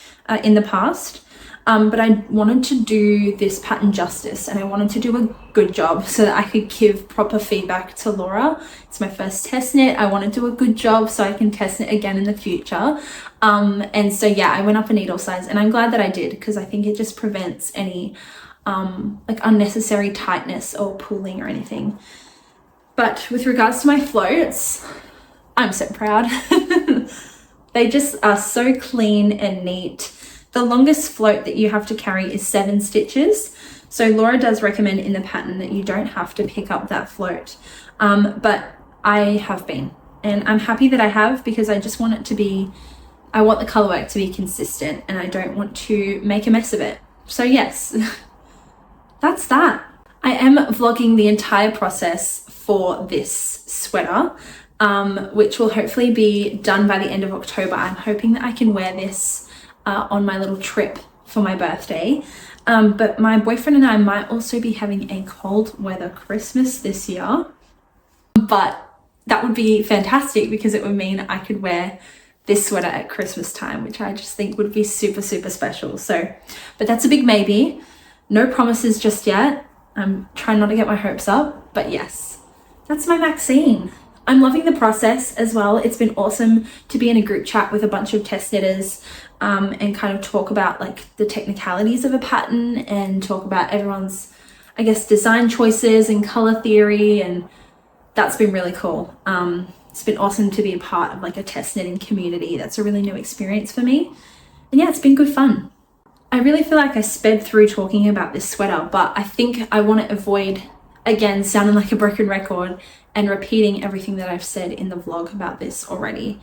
in the past. But I wanted to do this pattern justice and I wanted to do a good job so that I could give proper feedback to Laura. It's my first test knit. I want to do a good job so I can test knit again in the future. And so yeah, I went up a needle size and I'm glad that I did because I think it just prevents any like unnecessary tightness or pulling or anything. But with regards to my floats, I'm so proud. They just are so clean and neat. The longest float that you have to carry is 7 stitches. So Laura does recommend in the pattern that you don't have to pick up that float. But I have been, and I'm happy that I have because I just want it to be, I want the colorwork to be consistent and I don't want to make a mess of it. So yes, that's that. I am vlogging the entire process for this sweater, which will hopefully be done by the end of October. I'm hoping that I can wear this on my little trip for my birthday. But my boyfriend and I might also be having a cold weather Christmas this year. But that would be fantastic because it would mean I could wear this sweater at Christmas time, which I just think would be super, super special. So, but that's a big maybe. No promises just yet. I'm trying not to get my hopes up, but yes, that's my Maxine. I'm loving the process as well. It's been awesome to be in a group chat with a bunch of test knitters and kind of talk about like the technicalities of a pattern and talk about everyone's, I guess, design choices and color theory, and that's been really cool. It's been awesome to be a part of like a test knitting community. That's a really new experience for me. And yeah, it's been good fun. I really feel like I sped through talking about this sweater, but I think I want to avoid, again, sounding like a broken record and repeating everything that I've said in the vlog about this already.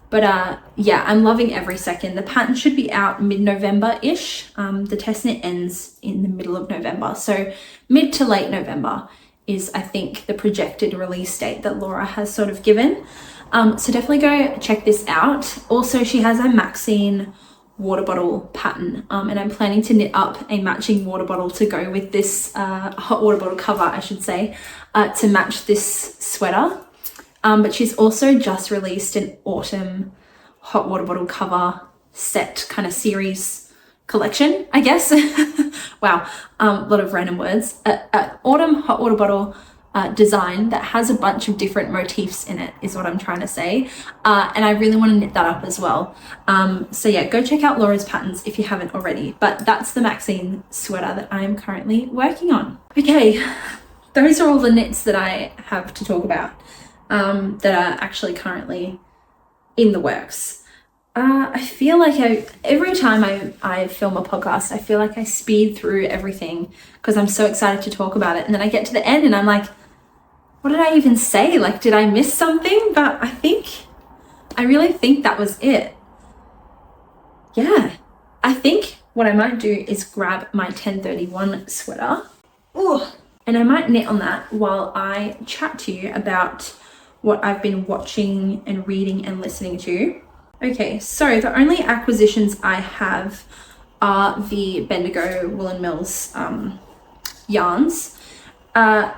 But yeah, I'm loving every second. The pattern should be out mid-November-ish. The test knit ends in the middle of November. So mid to late November is, I think, the projected release date that Laura has sort of given. So definitely go check this out. Also, she has a Maxine water bottle pattern, and I'm planning to knit up a matching water bottle to go with this hot water bottle cover, I should say, to match this sweater. But she's also just released an autumn hot water bottle cover set kind of series collection, I guess. Wow, a lot of random words. Autumn hot water bottle design that has a bunch of different motifs in it is what I'm trying to say, and I really want to knit that up as well. So yeah, go check out Laura's patterns if you haven't already, but that's the Maxine sweater that I am currently working on. Okay, those are all the knits that I have to talk about that are actually currently in the works. I feel like every time I film a podcast, I feel like I speed through everything because I'm so excited to talk about it, and then I get to the end and I'm like, what did I even say? Like, did I miss something? But I really think that was it. Yeah, I think what I might do is grab my 1031 sweater. Ooh, and I might knit on that while I chat to you about what I've been watching and reading and listening to. Okay, so the only acquisitions I have are the Bendigo Woolen Mills yarns.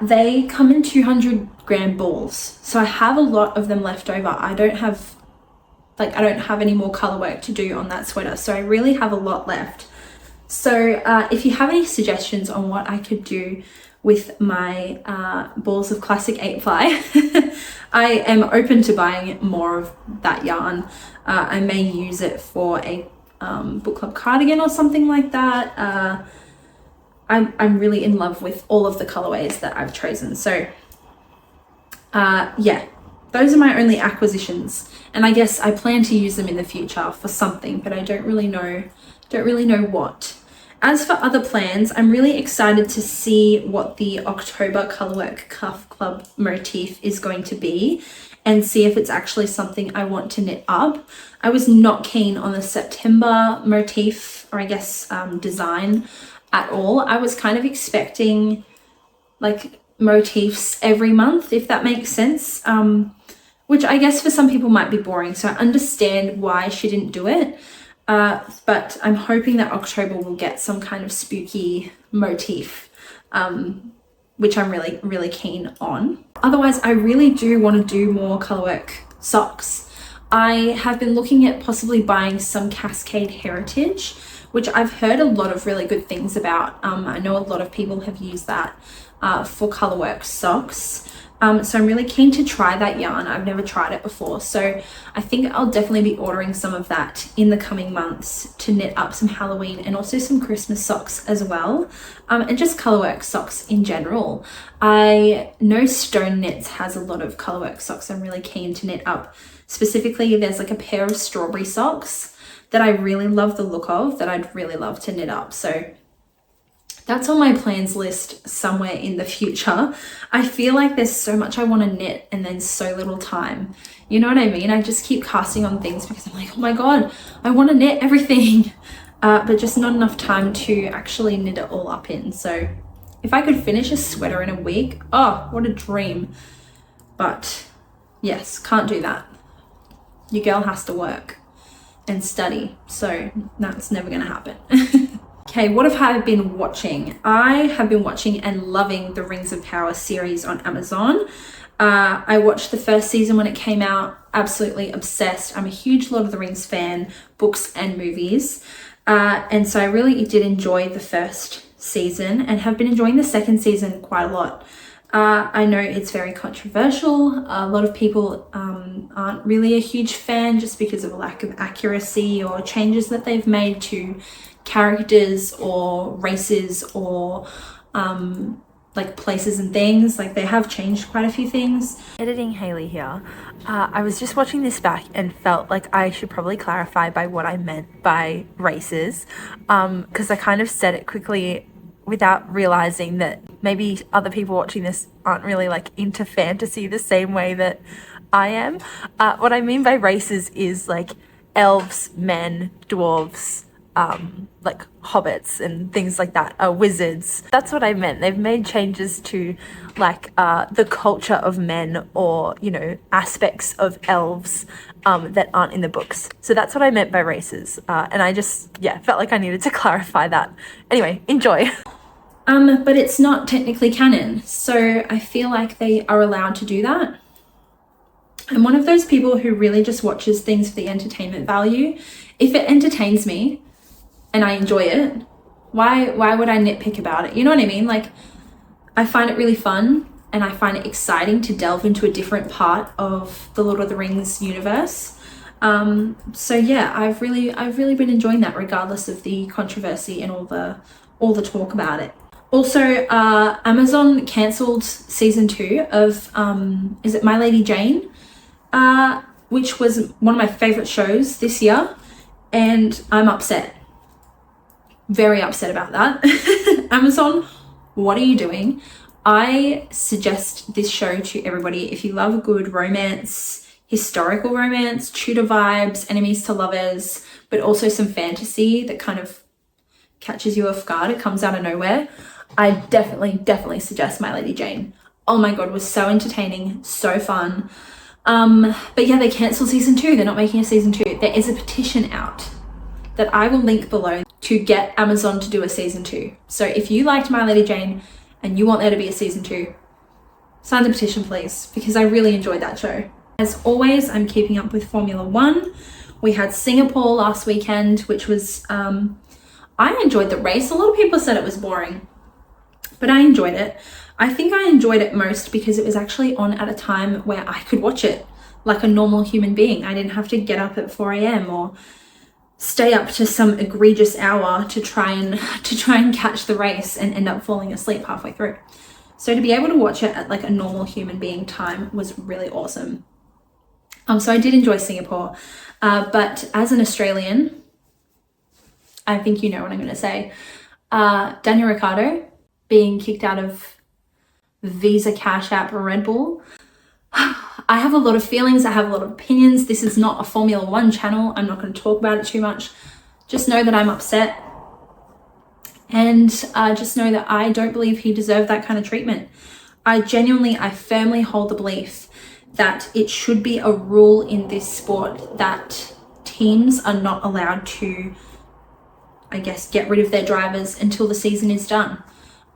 They come in 200 gram balls, so I have a lot of them left over. I don't have any more color work to do on that sweater, so I really have a lot left. So if you have any suggestions on what I could do with my balls of classic 8 ply, I am open to buying more of that yarn. I may use it for a book club cardigan or something like that. I'm really in love with all of the colorways that I've chosen. So yeah, those are my only acquisitions, and I guess I plan to use them in the future for something, but I don't really know what. As for other plans, I'm really excited to see what the October Colourwork Cuff Club motif is going to be and see if it's actually something I want to knit up. I was not keen on the September motif, or I guess design, at all. I was kind of expecting like motifs every month, if that makes sense, which I guess for some people might be boring, so I understand why she didn't do it. But I'm hoping that October will get some kind of spooky motif, which I'm really, really keen on. Otherwise, I really do want to do more colourwork socks. I have been looking at possibly buying some Cascade Heritage, which I've heard a lot of really good things about. I know a lot of people have used that for colourwork socks. So I'm really keen to try that yarn. I've never tried it before, so I think I'll definitely be ordering some of that in the coming months to knit up some Halloween and also some Christmas socks as well, and just colourwork socks in general. I know Stone Knits has a lot of colourwork socks I'm really keen to knit up. Specifically, there's like a pair of strawberry socks that I really love the look of that I'd really love to knit up. So that's on my plans list somewhere in the future. I feel like there's so much I want to knit and then so little time. You know what I mean? I just keep casting on things because I'm like, oh my God, I want to knit everything, but just not enough time to actually knit it all up in. So if I could finish a sweater in a week, oh, what a dream. But yes, can't do that. Your girl has to work and study, so that's never going to happen. Okay, what have I been watching? I have been watching and loving the Rings of Power series on Amazon. I watched the first season when it came out, absolutely obsessed. I'm a huge Lord of the Rings fan, books and movies. And so I really did enjoy the first season and have been enjoying the second season quite a lot. I know it's very controversial. A lot of people aren't really a huge fan just because of a lack of accuracy or changes that they've made to characters or races or like places and things. Like they have changed quite a few things. Editing Hayley here. I was just watching this back and felt like I should probably clarify by what I meant by races, because I kind of said it quickly without realizing that maybe other people watching this aren't really like into fantasy the same way that I am. What I mean by races is like elves, men, dwarves, like hobbits and things like that, wizards. That's what I meant. They've made changes to like the culture of men, or, you know, aspects of elves that aren't in the books. So that's what I meant by races. And I just, yeah, felt like I needed to clarify that. Anyway, enjoy. But it's not technically canon, so I feel like they are allowed to do that. I'm one of those people who really just watches things for the entertainment value. If it entertains me and I enjoy it, why would I nitpick about it? You know what I mean? Like, I find it really fun and I find it exciting to delve into a different part of the Lord of the Rings universe. So yeah, I've really been enjoying that, regardless of the controversy and all the talk about it. Also, Amazon cancelled season 2 of is it My Lady Jane, which was one of my favorite shows this year, and I'm upset, very upset about that. Amazon, what are you doing? I suggest this show to everybody if you love a good romance, historical romance, Tudor vibes, enemies to lovers, but also some fantasy that kind of catches you off guard. It comes out of nowhere. I definitely suggest My Lady Jane. Oh my god, it was so entertaining, so fun. But yeah, they cancelled season 2. They're not making a season 2. There is a petition out that I will link below to get Amazon to do a season 2. So if you liked My Lady Jane and you want there to be a season 2, sign the petition please, because I really enjoyed that show. As always, I'm keeping up with Formula 1. We had Singapore last weekend, which was, I enjoyed the race. A lot of people said it was boring, but I enjoyed it. I think I enjoyed it most because it was actually on at a time where I could watch it like a normal human being. I didn't have to get up at 4 a.m. or stay up to some egregious hour to try and catch the race and end up falling asleep halfway through. So to be able to watch it at like a normal human being time was really awesome. So I did enjoy Singapore, but as an Australian, I think you know what I'm going to say. Daniel Ricciardo being kicked out of Visa Cash App or Red Bull. I have a lot of feelings. I have a lot of opinions. This is not a Formula 1 channel. I'm not going to talk about it too much. Just know that I'm upset. And just know that I don't believe he deserved that kind of treatment. I firmly hold the belief that it should be a rule in this sport that teams are not allowed to, I guess, get rid of their drivers until the season is done.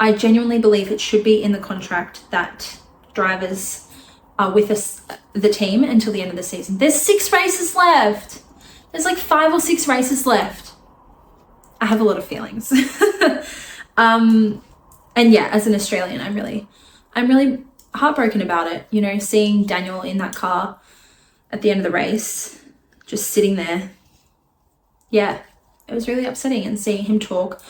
I genuinely believe it should be in the contract that drivers are with the team until the end of the season. There's 6 races left. There's like 5 or 6 races left. I have a lot of feelings. And yeah, as an Australian, I'm really heartbroken about it. You know, seeing Daniel in that car at the end of the race, just sitting there. Yeah, it was really upsetting, and seeing him talk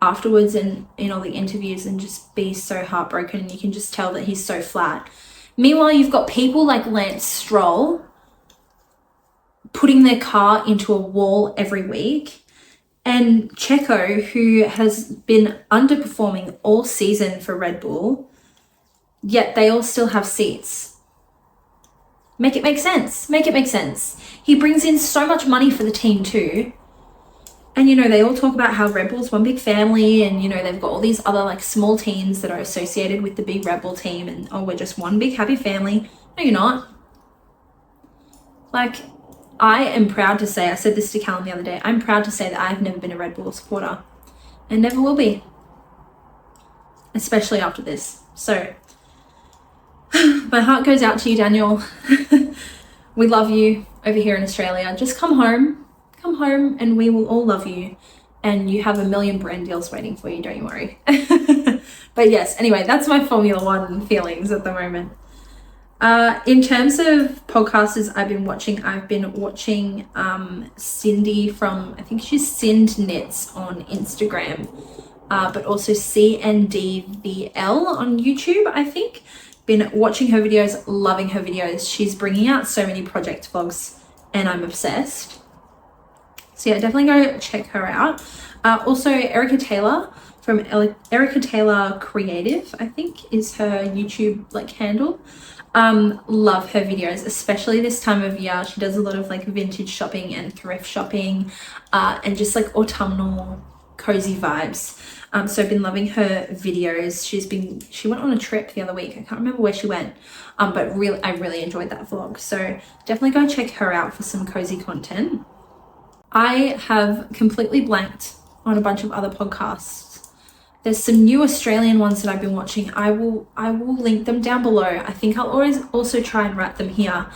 afterwards and in all the interviews and just be so heartbroken, and you can just tell that he's so flat. Meanwhile, you've got people like Lance Stroll putting their car into a wall every week, and Checo, who has been underperforming all season for Red Bull, yet they all still have seats. Make it make sense. Make it make sense. He brings in so much money for the team too. And, you know, they all talk about how Red Bull's one big family, and, you know, they've got all these other like small teams that are associated with the big Red Bull team, and, oh, we're just one big happy family. No, you're not. Like, I am proud to say, I said this to Callum the other day, I'm proud to say that I've never been a Red Bull supporter and never will be, especially after this. So my heart goes out to you, Daniel. We love you over here in Australia. Just come home and we will all love you, and you have a million brand deals waiting for you, don't you worry. But yes, anyway, that's my Formula 1 feelings at the moment. In terms of podcasters I've been watching Cindy from, I think she's Sind Knits on Instagram, but also CNDVL on YouTube, I think. Been watching her videos, loving her videos. She's bringing out so many project vlogs and I'm obsessed. So yeah, definitely go check her out. Also Erica Taylor from Erica Taylor Creative, I think is her YouTube like handle. Love her videos, especially this time of year. She does a lot of like vintage shopping and thrift shopping, and just like autumnal cozy vibes. So I've been loving her videos. She went on a trip the other week. I can't remember where she went, but I really enjoyed that vlog. So definitely go check her out for some cozy content. I have completely blanked on a bunch of other podcasts. There's some new Australian ones that I've been watching. I will link them down below. I think I'll always also try and write them here,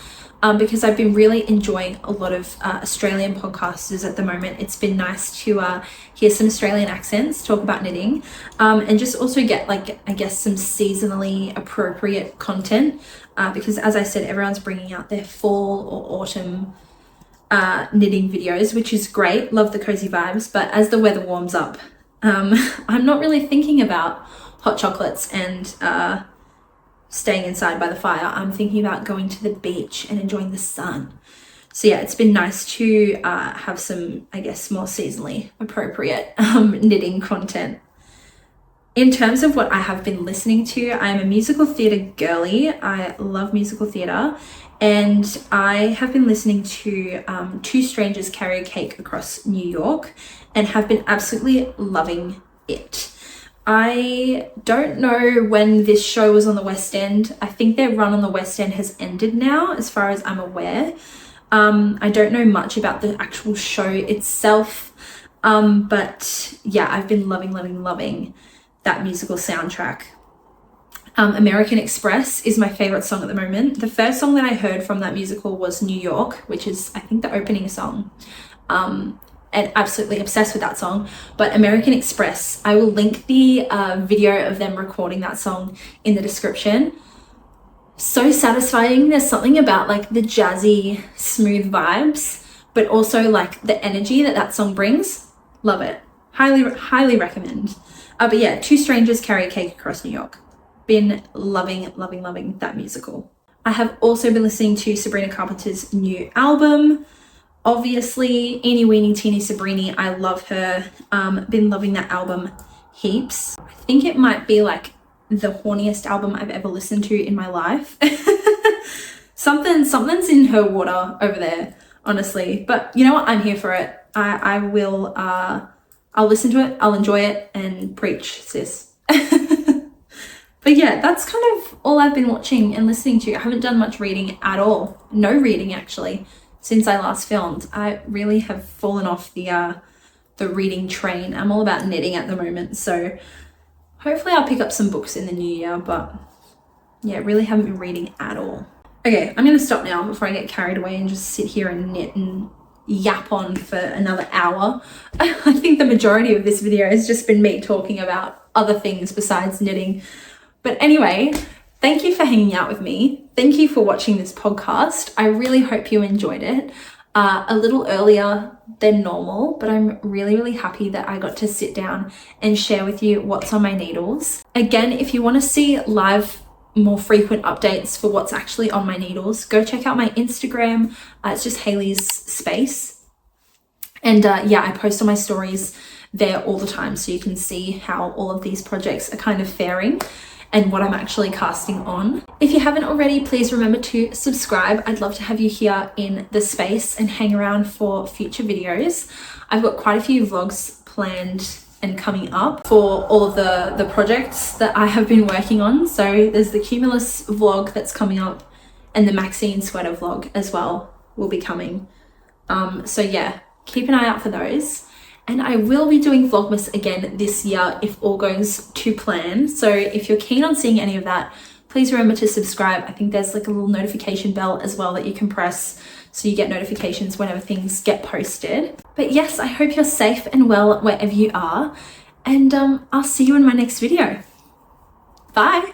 because I've been really enjoying a lot of Australian podcasters at the moment. It's been nice to hear some Australian accents, talk about knitting, and just also get like, I guess, some seasonally appropriate content, because as I said, everyone's bringing out their fall or autumn knitting videos, which is great. Love the cozy vibes, but as the weather warms up, I'm not really thinking about hot chocolates and staying inside by the fire. I'm thinking about going to the beach and enjoying the sun. So yeah, it's been nice to have some, I guess, more seasonally appropriate knitting content. In terms of what I have been listening to, I'm a musical theatre girly. I love musical theatre, and I have been listening to Two Strangers Carry a Cake Across New York and have been absolutely loving it. I don't know when this show was on the West End. I think their run on the West End has ended now, as far as I'm aware. I don't know much about the actual show itself, but yeah, I've been loving that musical soundtrack. American Express is my favorite song at the moment. The first song that I heard from that musical was New York, which is, I think, the opening song. And absolutely obsessed with that song. But American Express, I will link the video of them recording that song in the description. So satisfying. There's something about like the jazzy, smooth vibes, but also like the energy that song brings. Love it. Highly recommend. But yeah, Two Strangers Carry a Cake Across New York. Been loving that musical. I have also been listening to Sabrina Carpenter's new album. Obviously, Eeny Weeny Teeny Sabrini, I love her. Been loving that album heaps. I think it might be like the horniest album I've ever listened to in my life. Something's in her water over there, honestly. But you know what? I'm here for it. I will, I'll listen to it, I'll enjoy it, and preach, sis. But yeah, that's kind of all I've been watching and listening to. I haven't done much reading at all. No reading, actually, since I last filmed. I really have fallen off the reading train. I'm all about knitting at the moment, so hopefully I'll pick up some books in the new year, but yeah, really haven't been reading at all. Okay, I'm gonna stop now before I get carried away and just sit here and knit and yap on for another hour. I think the majority of this video has just been me talking about other things besides knitting. But anyway, thank you for hanging out with me. Thank you for watching this podcast. I really hope you enjoyed it. A little earlier than normal, but I'm really happy that I got to sit down and share with you what's on my needles. Again, if you want to see live, more frequent updates for what's actually on my needles, go check out my Instagram. It's just Hayley's Space. And yeah, I post on my stories there all the time, so you can see how all of these projects are kind of faring and what I'm actually casting on. If you haven't already, please remember to subscribe. I'd love to have you here in the space and hang around for future videos. I've got quite a few vlogs planned and coming up for all of the projects that I have been working on. So there's the cumulus vlog that's coming up, and the Maxine sweater vlog as well will be coming. So yeah, keep an eye out for those. And I will be doing Vlogmas again this year if all goes to plan. So if you're keen on seeing any of that, please remember to subscribe. I think there's like a little notification bell as well that you can press so you get notifications whenever things get posted. But yes, I hope you're safe and well wherever you are. And I'll see you in my next video. Bye.